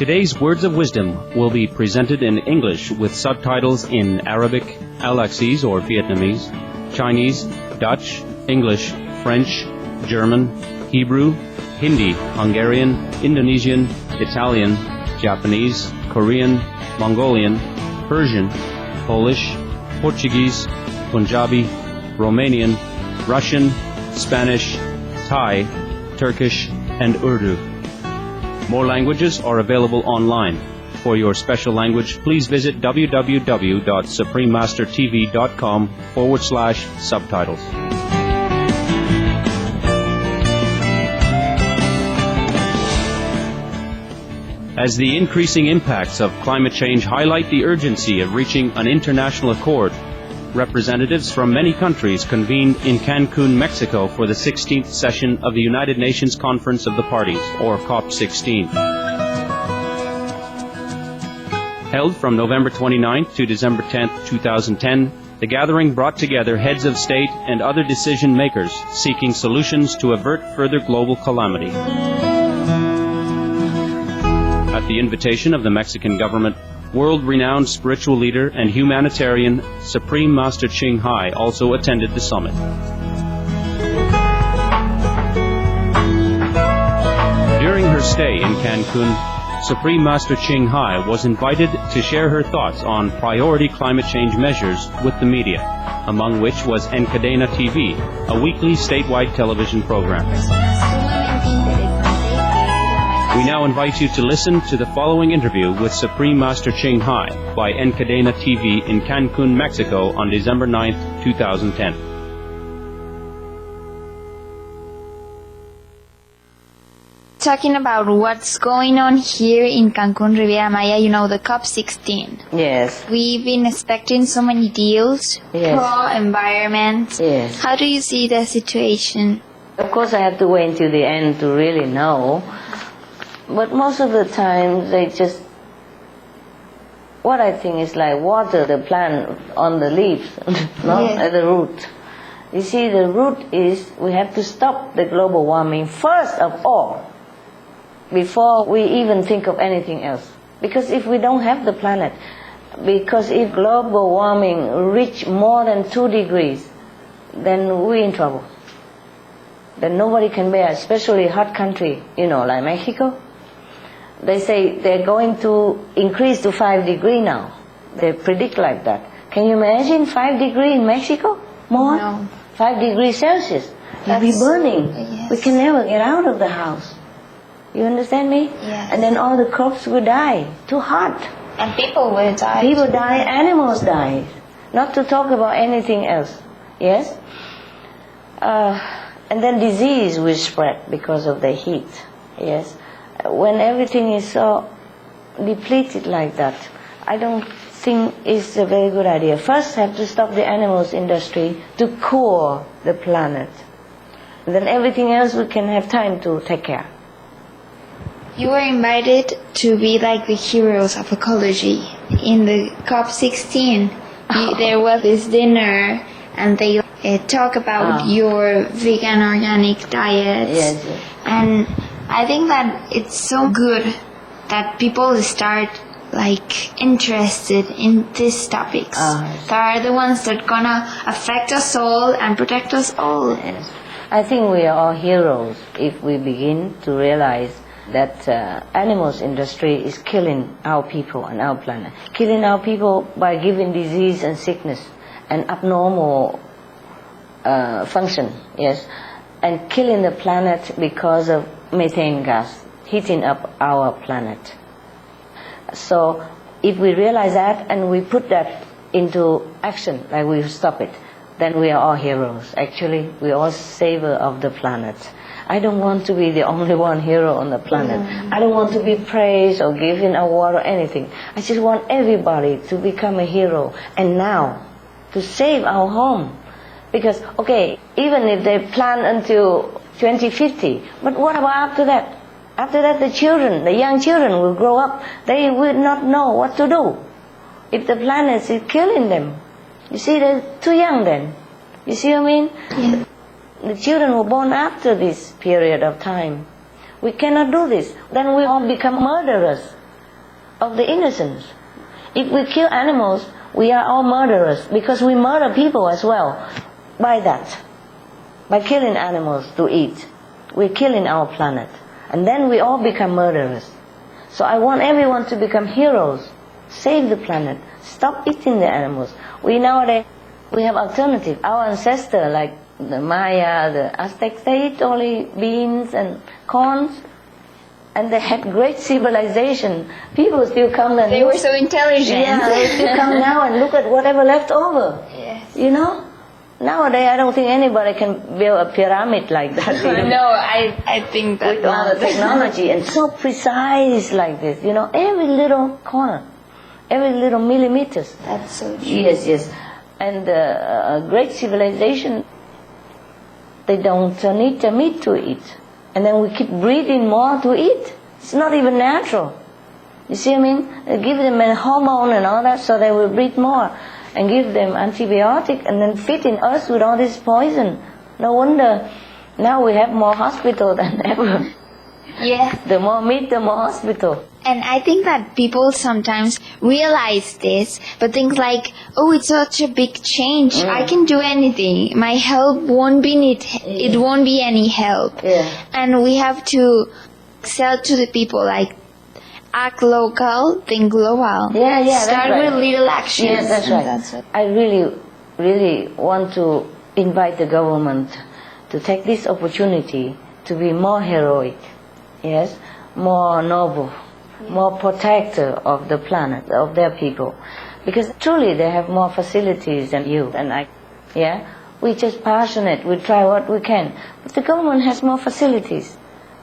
Today's Words of Wisdom will be presented in English with subtitles in Arabic, Alaxese or Vietnamese, Chinese, Dutch, English, French, German, Hebrew, Hindi, Hungarian, Indonesian, Italian, Japanese, Korean, Mongolian, Persian, Polish, Portuguese, Punjabi, Romanian, Russian, Spanish, Thai, Turkish, and Urdu. More languages are available online. For your special language, please visit www.suprememastertv.com/subtitles. As the increasing impacts of climate change highlight the urgency of reaching an international accord, representatives from many countries convened in Cancun, Mexico for the 16th session of the United Nations Conference of the Parties, or COP16. Held from November 29th to December 10th, 2010, the gathering brought together heads of state and other decision makers seeking solutions to avert further global calamity. At the invitation of the Mexican government, world-renowned spiritual leader and humanitarian Supreme Master Ching Hai also attended the summit. During her stay in Cancun, Supreme Master Ching Hai was invited to share her thoughts on priority climate change measures with the media, among which was Encadena TV, a weekly statewide television program. We now invite you to listen to the following interview with Supreme Master Ching Hai by Encadena TV in Cancun, Mexico on December 9th, 2010. Talking about what's going on here in Cancun, Riviera Maya, the COP16. Yes. We've been expecting so many deals, Yes. pro-environment. Yes. How do you see the situation? Of course, I have to wait until the end to really know. But most of the time, they just, what I think is like water the plant on the leaves, not Yes. at the root. You see, the root is we have to stop the global warming first of all, before we even think of anything else. Because if we don't have the planet, because if global warming reach more than 2 degrees, then we're in trouble. Then nobody can bear, especially hot country, like Mexico. They say they're going to increase to 5 degrees now. They predict like that. Can you imagine 5 degrees in Mexico? More? No. 5 degrees Celsius. We'll be burning. Yes. We can never get out of the house. You understand me? Yes. And then all the crops will die. Too hot. And people will die. People die, animals die. Not to talk about anything else. Yes? And then disease will spread because of the heat. Yes? When everything is so depleted like that, I don't think it's a very good idea. First, have to stop the animals industry to cool the planet. And then everything else we can have time to take care. You were invited to be like the heroes of ecology. In the COP16, there was this dinner, and they talk about your vegan organic diets. Yes. And I think that it's so good that people start interested in these topics. That are the ones that gonna affect us all and protect us all. Yes. I think we are all heroes if we begin to realize that animals industry is killing our people and our planet. Killing our people by giving disease and sickness and abnormal function, yes. And killing the planet because of methane gas, heating up our planet. So if we realize that and we put that into action, like we stop it, then we are all heroes. Actually, we are all savior of the planet. I don't want to be the only one hero on the planet. I don't want to be praised or given an award or anything. I just want everybody to become a hero. And now, to save our home. Because, okay, even if they plan until 2050, but what about after that? After that, the young children will grow up. They will not know what to do if the planet is killing them. You see, they're too young then. You see what I mean? Yeah. The children were born after this period of time. We cannot do this. Then we all become murderers. of the innocence. If we kill animals, we are all murderers, because we murder people as well by that. By killing animals to eat, we're killing our planet. And then we all become murderers. So I want everyone to become heroes. Save the planet. Stop eating the animals. Nowadays, we have alternative. Our ancestors, like the Maya, the Aztecs, they eat only beans and corn. And they had great civilization. People still come and They were so intelligent. Yeah, they still come now and look at whatever left over. Yes. You know? Nowadays, I don't think anybody can build a pyramid like that. You know? No, I think that With all the technology and so precise like this. You know, every little corner, every little millimeters. That's so true. Yes, yes. And a great civilization, they don't need the meat to eat. And then we keep breeding more to eat. It's not even natural. You see what I mean? They give them a hormone and all that so they will breed more. And give them antibiotic and then feeding us with all this poison. No wonder now we have more hospital than ever. Yeah. The more meat, the more hospital. And I think that people sometimes realize this, but think like, oh, it's such a big change. I can do anything. My help won't be it won't be any help. Yeah. And we have to sell to the people like, act local, think global. Yeah, that's Start right. with little actions. Yes, that's right. That's it. I really, really want to invite the government to take this opportunity to be more heroic, yes, more noble, more protector of the planet, of their people. Because truly they have more facilities than you and I, yeah. We're just passionate, we try what we can. But the government has more facilities.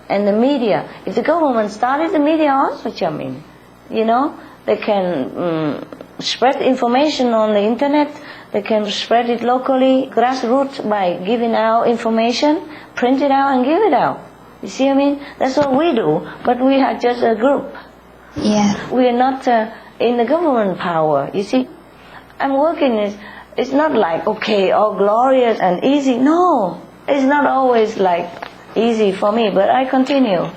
And the media, if the government started the media also, Chamin, you know, they can spread information on the internet, they can spread it locally, grassroots, by giving out information, print it out and give it out. You see what I mean? That's what we do, but we are just a group. Yeah. We are not in the government power. You see, I'm working, it's not like, okay, all glorious and easy. No, it's not always like easy for me, but I continue.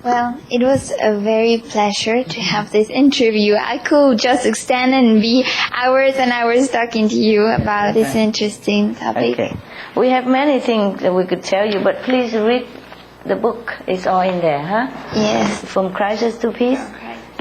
Well, it was a very pleasure to have this interview. I could just extend and be hours and hours talking to you about this interesting topic. Okay. We have many things that we could tell you, but please read the book. It's all in there, huh? Yes. From Crisis to Peace,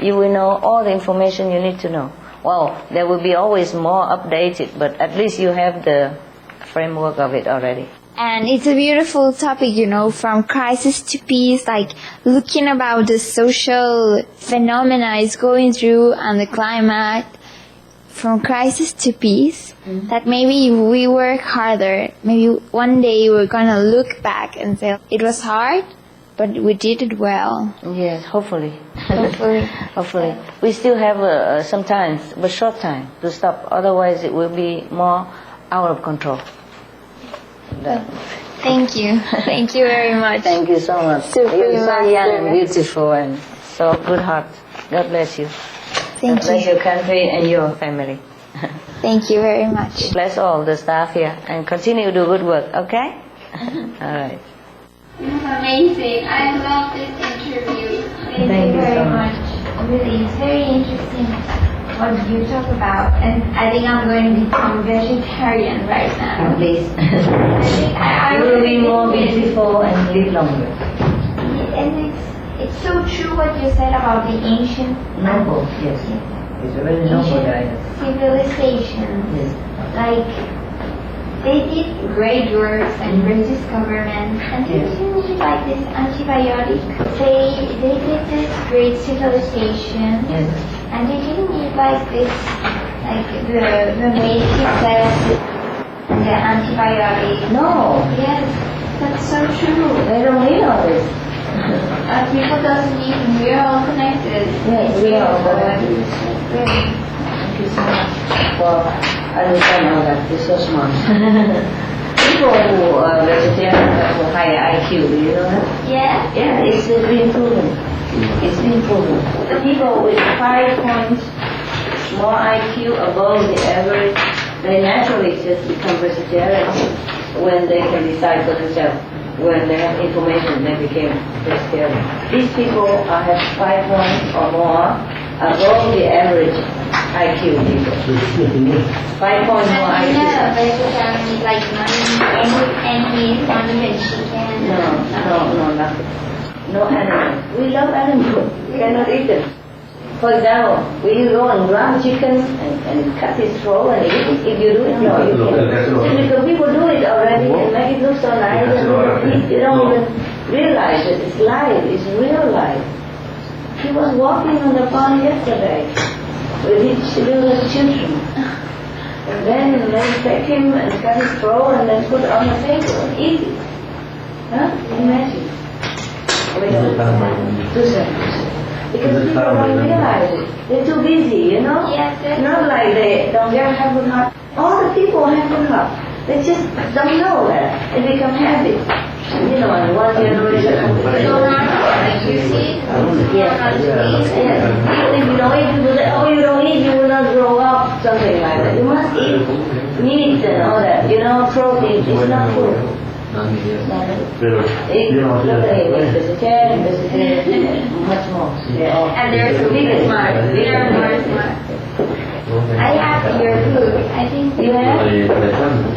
you will know all the information you need to know. Well, there will be always more updated, but at least you have the framework of it already. And it's a beautiful topic, you know, from crisis to peace, like looking about the social phenomena is going through and the climate, from crisis to peace, that maybe we work harder, maybe one day we're gonna look back and say, it was hard, but we did it well. Yes, hopefully. Hopefully. Hopefully. We still have some time, but short time to stop, otherwise it will be more out of control. Thank you. Thank you very much. Thank you so much. Super You're so young and master. beautiful and so good heart. God bless you. Thank God bless you. your country and your family. Thank you very much. Bless all the staff here and continue to do good work, okay? All right. This is amazing. I love this interview. Thank you very so much. Really, it's very interesting what you talk about. And I think I'm going to become vegetarian right now. Please. I You will be really more think it- beautiful and live longer. And it's so true what you said about the ancient Noble, yes. It's a very noble guidance. civilization. Yes. Like, they did great works and great discoveries, and they didn't need like this antibiotic. They did this great civilization, Yes. and they didn't need like this, like the native test and the antibiotic. No, Yes, that's so true. they don't need all this. People doesn't even, we're all connected. Yes, we are all connected. Really. Thank you so much for understanding all that. You're so smart. People who are vegetarian have a higher IQ, do you know that? Yeah. Yeah, it's been proven. It's been proven. The people with 5 points more IQ above the average, they naturally just become vegetarian when they can decide for themselves. when they have information, they became vegetarian. These people have 5 points or more above the average IQ people. 5 points more And IQ. vegetarian, like not any meat, not even chicken. No, nothing. No animals. We love animals. We cannot eat them. For example, we go and ground chicken and cut its throat and eat it. If you do it, no, you can't. Because people do it already and make it look so nice and you don't even realize that it's life, it's real life. He was walking on the farm yesterday with his little children. And then they take him and cut his throat and then put it on the table and eat it. Huh? Imagine. Wait, 2 seconds. Because people don't realize it. They're too busy, you know? Yes, yes. Not like they don't have good heart. All the people have good heart. They just don't know that. It become habit. You know, in one generation. So now, like you see, Yes. Even if you don't eat, people say, oh, you don't eat, you will not grow up. Something like that. You must eat meat and all that. You know, protein is not food. Pero yo no sé Much more. and they're big smart. They're more smart. I have your food. I think You have? interesante.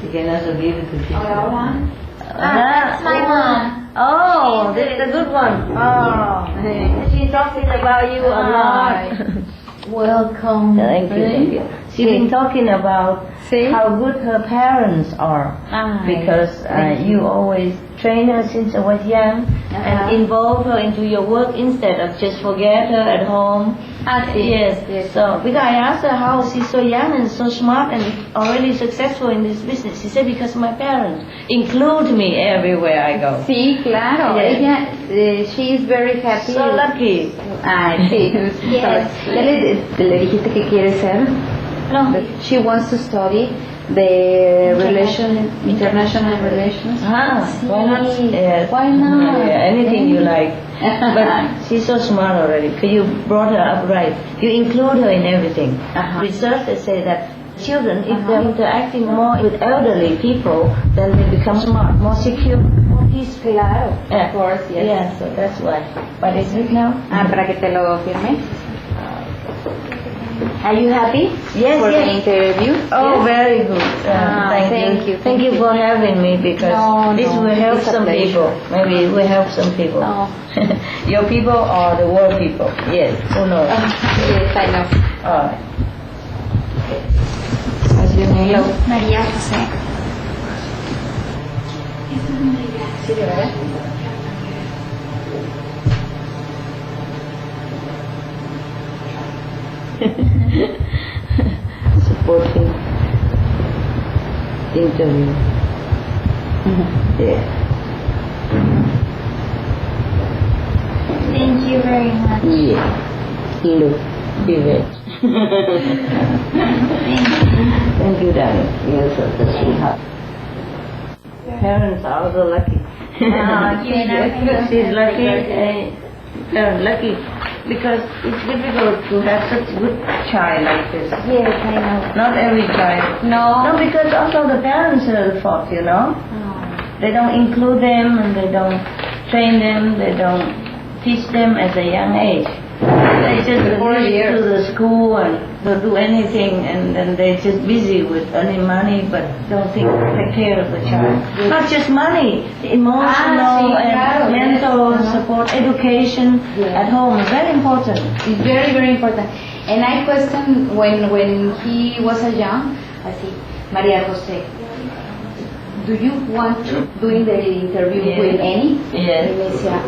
You can also give it to people. Oh, one. That's my mom. Oh, that's a good one. Oh, she's talking about you a lot. Welcome. Thank you. She's been talking about how good her parents are because you always train her since she was young and involve her into your work instead of just forget her at home. Yes. So because I asked her how she's so young and so smart and already successful in this business, she said because my parents include me everywhere I go. Sí, claro. Yes. Ella, she is very happy. So lucky. Ay, sí. Yes. ¿Ya le dijiste que quiere ser? No. She wants to study the international relations. Why not? Yes. Why not? Yeah, anything you like. But she's so smart already because you brought her up right. You include her in everything. Researchers say that children, if they're interacting more with elderly people, then they become smart, more secure, more peaceful. Claro. Yeah. Of course, yes. Yeah, so that's why. What is it now? Para que te lo firme. Are you happy Yes, for yes. the interview? Oh, Yes? very good. Thank you. Thank you for having me because this will help it's a some pleasure. people. Maybe it will help some people. Oh. Your people or the world people. Yes, who knows? Yes, I know. All right. What's your name? María José. Supporting interview. Yeah. Thank you very much. Yeah. Look, give it. Thank you, darling. You're such a sweetheart. Parents are also lucky. She's lucky. Lucky because it's difficult to have such a good child like this. Yes, I know. Not every child. No. No, because also the parents are the fault, you know. They don't include them and they don't train them, they don't teach them at a young age. They just leave to the school and don't do anything and then they're just busy with earning money but don't take care of the child. Not just money, emotional and mental support, education at home is very important. It's very, very important. And I question when he was a young, así, María José, do you want to doing the interview with Annie? Yes. Y me decía,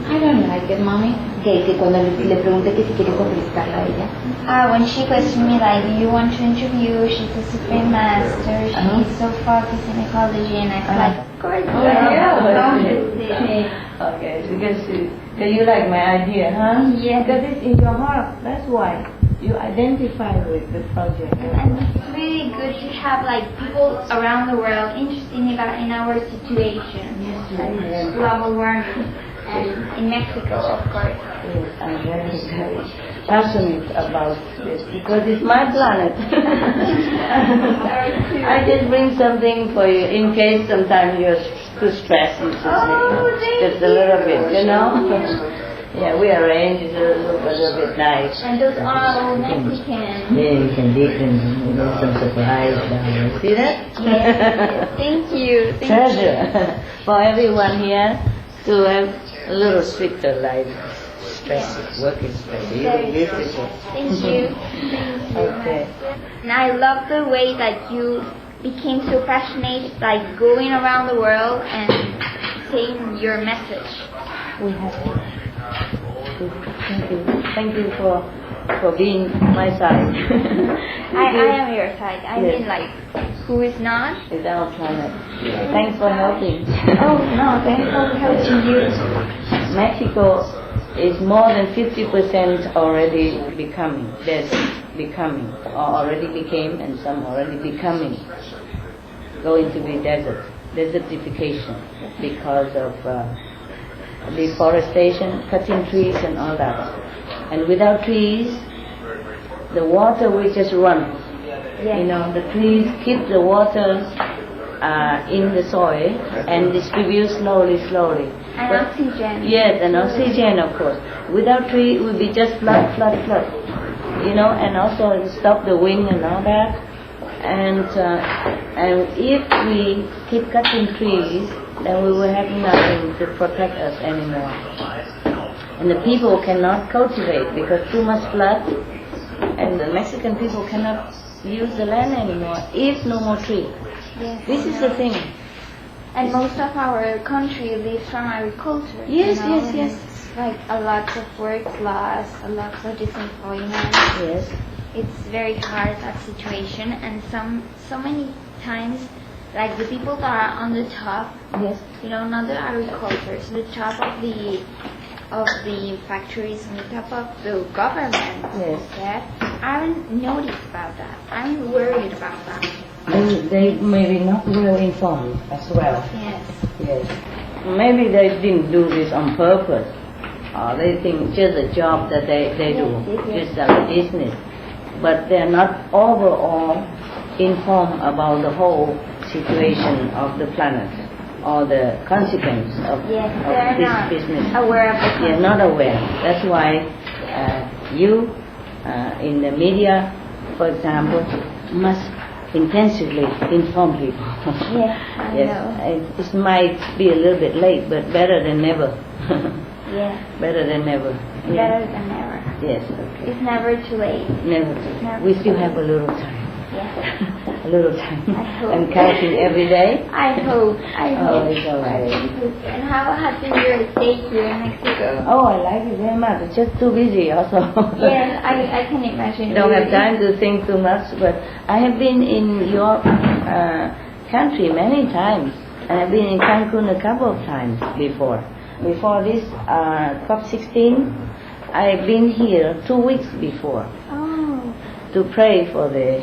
I don't like it, mommy. Que cuando le pregunté que si quiere entrevistarla a ella. When she questioned me like, do you want to interview? She's a supreme master. She's so focused in ecology, and I feel like, of course, Okay, because you like my idea, huh? Yeah. Because it's in your heart, that's why. You identify with the project. And it's really good to have like people around the world interested in our situation. Yes. Global warming. And in Mexico, of course. Yes, I'm very encouraged. passionate about this because it's my planet. I just bring something for you in case sometimes you're too stressed. You just a little bit, you know. Yeah, we arrange it a little bit nice. And those are all Mexican. Yeah, you can dig them. There's some surprise down there. See that? Yes. Thank you. Thank you. Treasure for everyone here to have a little sweeter life. Stress, working stress. You look beautiful. Thank you. Thank you. Okay. And I love the way that you became so passionate, like going around the world and saying your message. We have to. Thank you. Thank you for being my side. I am your side. I Yes. mean, like, who is not? It's our planet. Thanks for helping. Oh no, thanks for helping you. Mexico is more than 50% already becoming. There's becoming, or already became, and some already becoming. Going to be desertification because of deforestation, cutting trees and all that. And without trees, the water will just run. Yes. You know, the trees keep the water in the soil and distribute slowly. And But- oxygen. Yes, and oxygen, of course. Without tree, it would be just flood. You know, and also it stop the wind and all that. And if we keep cutting trees, then we will have nothing to protect us anymore. And the people cannot cultivate because too much flood, and the Mexican people cannot use the land anymore if no more tree. Yes, This is the thing. And most of our country lives from agriculture. Yes, you know, yes, and yes. it's like a lot of work lost, a lot of disemployment. Yes. It's very hard, that situation, and so many times, like the people that are on the top, Yes. you know, not the agricultors, the top of the factories, on the top of the government. Yes. Yeah, I haven't noticed about that. I'm worried about that. They maybe not well informed as well. Yes. Yes. Maybe they didn't do this on purpose. They think just a job that they do, Yes. just a business. But they're not overall informed about the whole situation of the planet or the consequence of Yes, they're this not business. aware of the They're not aware. That's why you in the media, for example, must intensively inform people. Yes, I Yes, know. it might be a little bit late, but better than never. Yeah, Better than never. better than never. Yes, okay. It's never too late. Never. Never. We still have a little time. Yeah. A little time. I hope. I'm counting every day. I hope. Oh, it's all right. And how has been your stay here in Mexico? Oh, I like it very much. It's just too busy also. Yes, I can imagine. Don't have really. time to think too much, but I have been in your country many times, and I've been in Cancun a couple of times before. Before this COP16, I've been here 2 weeks before Oh, to pray for the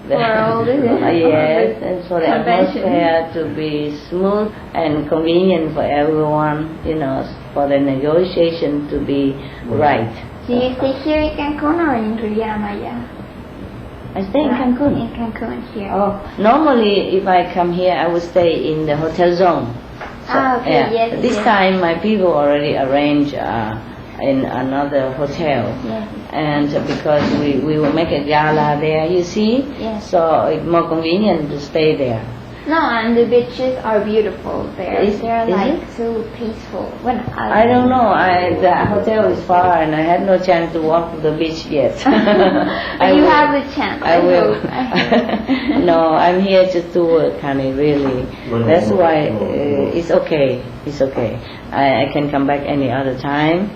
For all the yes, and for the convention. atmosphere to be smooth and convenient for everyone, you know, for the negotiation to be right. do you stay here in Cancun or in Riviera Maya? I stay in Cancun. In Cancun here. Oh, normally if I come here, I would stay in the hotel zone. Okay, yeah. yes. This yes. time my people already arranged in another hotel. Yes. And because we will make a gala there, you see, Yes. so it's more convenient to stay there. No, and the beaches are beautiful there. They're is like it? so peaceful. When I don't know. The hotel is far, and I had no chance to walk to the beach yet. But you have the chance. I will. hope. I hope. No, I'm here just to work, honey. Really. That's why it's okay. It's okay. I can come back any other time.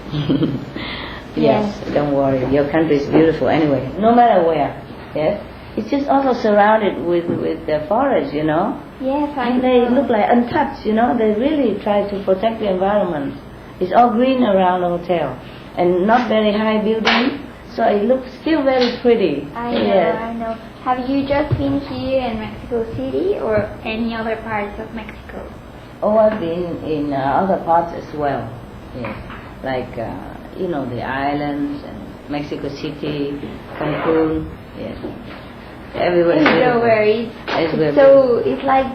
Yes. Don't worry. Your country is beautiful anyway. No matter where. Yes. It's just also surrounded with the forest, you know. Yes, I And they know. look like untouched, you know. They really try to protect the environment. It's all green around the hotel, and not very high building, so it looks still very pretty. I know, Yes. I know. Have you just been here in Mexico City or any other parts of Mexico? Oh, I've been in other parts as well. Yes, like you know, the islands and Mexico City, Cancun, yes. Everywhere is It's so beautiful. very, It's so it's like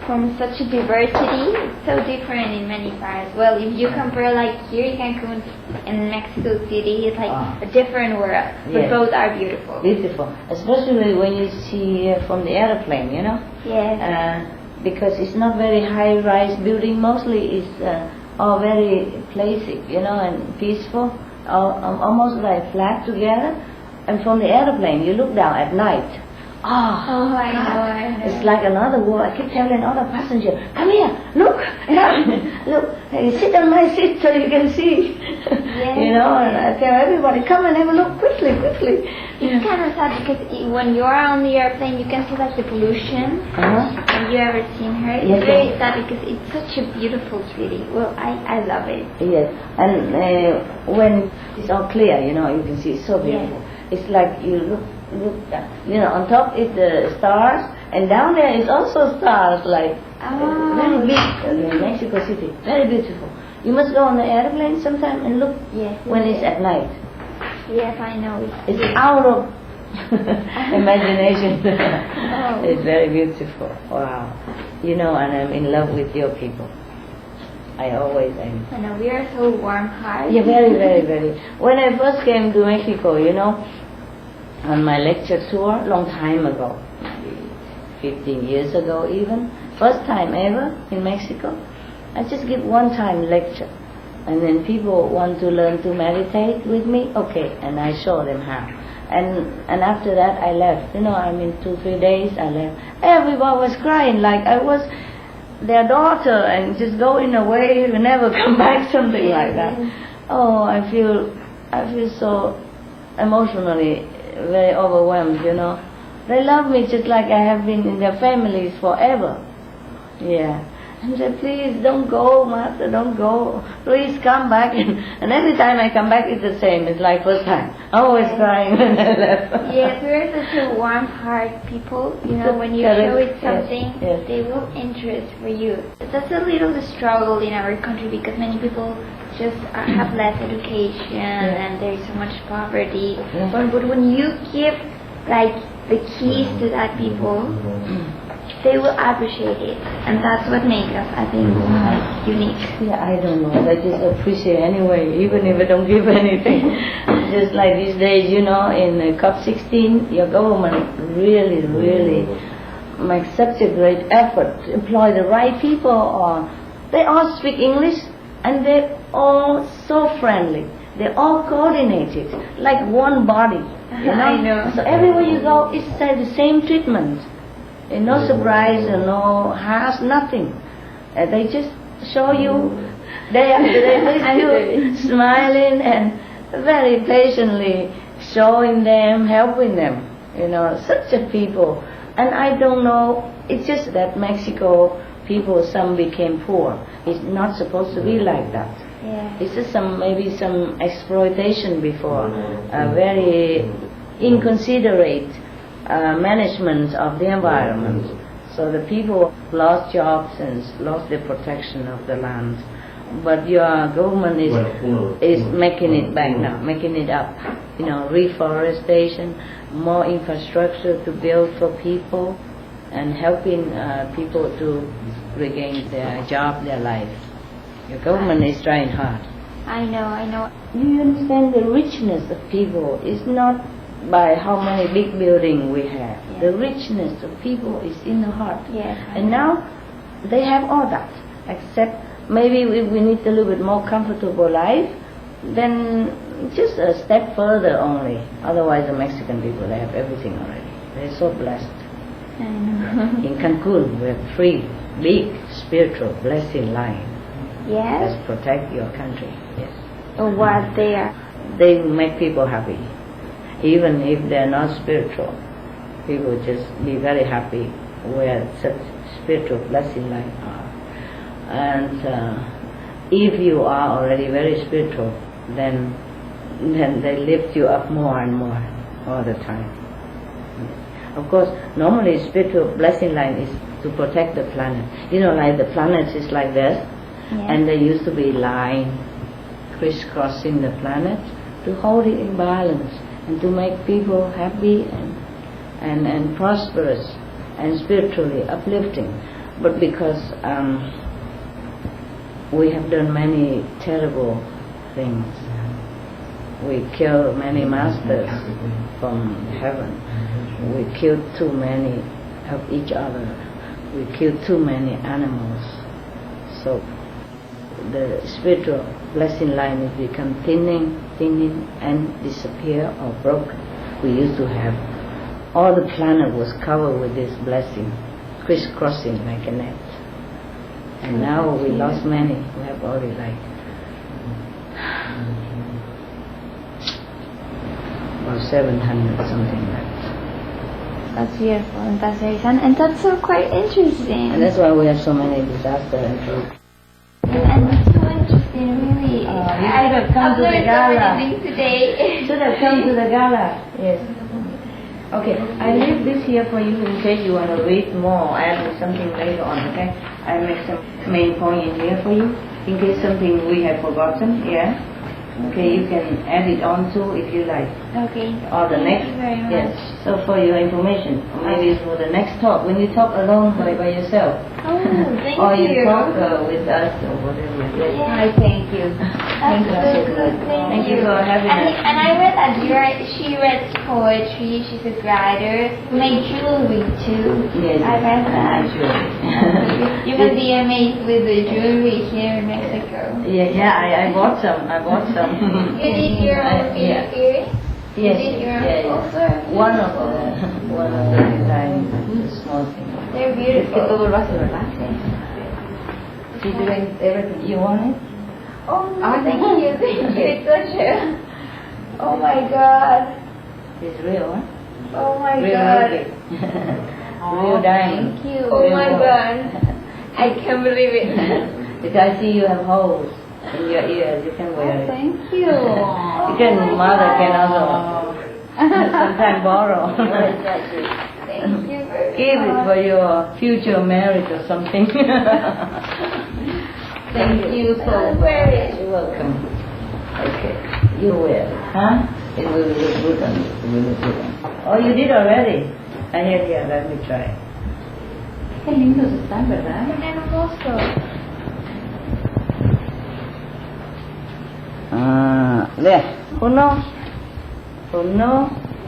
from such a diversity, it's so different in many parts. Well, if you compare like here in Cancun and Mexico City, it's like a different world, but Yes. both are beautiful. beautiful, especially when you see from the airplane, you know. Yes. Because it's not very high-rise building. Mostly it's all very placid, you know, and peaceful, almost like flat together. And from the airplane, you look down at night. Oh, I God. know, I know. It's like another world. I keep telling other passengers, come here, look, look, sit on my seat so you can see. You know, and I tell everybody, come and have a look quickly. It's kind of sad because when you are on the airplane, you can see like the pollution. Have you ever seen her? It's Yes, very yes. sad because it's such a beautiful city. Well, I love it. Yes, and when it's all clear, you know, you can see it's so beautiful. It's like you look, you know, on top is the stars, and down there is also stars, like very big in Mexico City, very beautiful. You must go on the airplane sometime and look when it's at night. Yes, I know. It's out of imagination. It's very beautiful. Wow. You know, and I'm in love with your people. I always am. I know, we are so warm-hearted. Yeah, very. When I first came to Mexico, you know, on my lecture tour, long time ago, maybe 15 years ago even, first time ever in Mexico, I just give one-time lecture. And then people want to learn to meditate with me, okay, and I show them how. And after that I left, you know, I mean 2-3 days I left. Everybody was crying like I was their daughter and just going away and never come back, something like that. Oh, I feel so emotionally very overwhelmed, you know. They love me just like I have been in their families forever. Yeah. And said, please don't go, Master, don't go. Please come back. And every time I come back, it's the same. It's like first time. I'm always crying when I left. Yes, we're such a warm-hearted people. You know, when you show it something, they will interest for you. That's a little struggle in our country because many people just have less education and there is so much poverty. But when you give like the keys to that people, they will appreciate it, and that's what makes us, I think, like, unique. Yeah, I don't know. I just appreciate anyway, even if I don't give anything. Just like these days, you know, in COP16, your government really makes such a great effort to employ the right people. Or they all speak English, and they're all so friendly. They're all coordinated, like one body. You know? I know. So everywhere you go, it's the same treatment. No surprise, no harsh, nothing. They just show you day after day, they still smiling and very patiently showing them, helping them. You know, such a people. And I don't know, it's just that Mexico people, some became poor. It's not supposed to be like that. Yeah. It's just maybe some exploitation before, very inconsiderate management of the environment. So the people lost jobs and lost the protection of the land. But your government is making it back now, making it up. You know, reforestation, more infrastructure to build for people, and helping people to regain their job, their life. Your government is trying hard. I know. Do you understand the richness of people is not by how many big buildings we have. Yeah. The richness of people is in the heart. Yes. And now they have all that, except maybe if we need a little bit more comfortable life, then just a step further only. Otherwise the Mexican people, they have everything already. They're so blessed. I know. In Cancun, we have free, big, spiritual blessing line. Yes. Just protect your country. Yes. What they are. They make people happy. Even if they're not spiritual, people just be very happy where such spiritual blessing line are. And if you are already very spiritual, then they lift you up more and more all the time. Of course, normally spiritual blessing line is to protect the planet. You know, like the planet is like this, Yeah. and there used to be line crisscrossing the planet, to hold it in balance and to make people happy and prosperous and spiritually uplifting. But because we have done many terrible things, we killed many masters from heaven, we killed too many of each other, we killed too many animals, so the spiritual blessing line has become thinning and disappear or broken. We used to have, all the planet was covered with this blessing, crisscrossing like a net. And now we lost many. We have only like about 700 something left. That's beautiful and that's very fun and that's so quite interesting. And that's why we have so many disasters and trouble. And it's so interesting, really. You should have come to the gala. so many things today. Should have come to the gala. Yes. Okay, I leave this here for you in case you want to read more. I add something later on, okay? I make some main point in here for you in case something we have forgotten, yeah? Okay, you can add it on too if you like. Okay. Or the next, Thank you very much. yes. So for your information, or maybe for the next talk, when you talk alone by yourself. Oh, thank or you you. talk with us or whatever. Yes. I thank you. That's so good. Thank you for having us. And I read that she reads poetry, she's a writer, you make jewelry too. Yes. I read that. Sure. You must be amazed with the jewelry here in Mexico. Yeah, I bought some. You did your own Yeah. earrings? Yes, You did your own yeah. also? One of the designs, small thing. They're beautiful. Todo lo hace, ¿verdad? She's doing everything. You want it? Oh no, thank you. It's such a... Oh my god. It's real, huh? Oh my Real god. real diamond. Thank you. Oh my Real god. I can't believe it. Because I see you have holes in your ears. You can wear it. Thank you. You can, mother can also sometimes borrow. Thank you very Give it for your future marriage or something. Thank you so I'll much. wear it. You're welcome. Okay, you wear it, huh? It will look good on you. It will look good on you. Oh, you did already? Here, let me try. Qué lindos están, ¿verdad? Qué hermoso. There. Uno,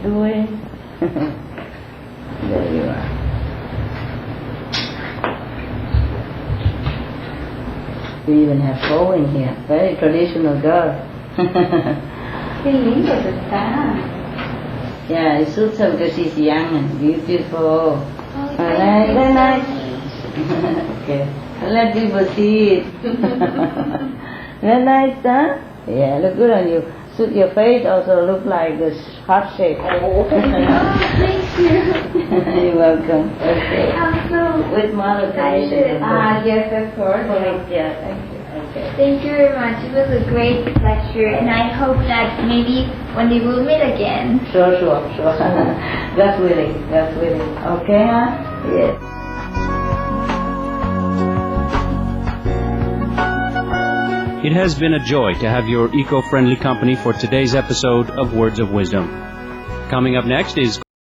due. There you are. We even have bow in here. Very traditional girl. Qué lindos están. Yeah, it suits her because she's young and beautiful. Oh, Very nice. Okay. Let people see it. Very nice, huh? Yeah, look good on you. Suit your face also look like this heart shape. Oh, thank you. You're welcome. Okay. I'm so With mother excited. permission. Yes, of course. Yeah, thank you. Okay. Thank you very much. It was a great lecture, and I hope that maybe one day we'll meet again. Sure. God's willing. Okay, huh? Yes. It has been a joy to have your eco-friendly company for today's episode of Words of Wisdom. Coming up next is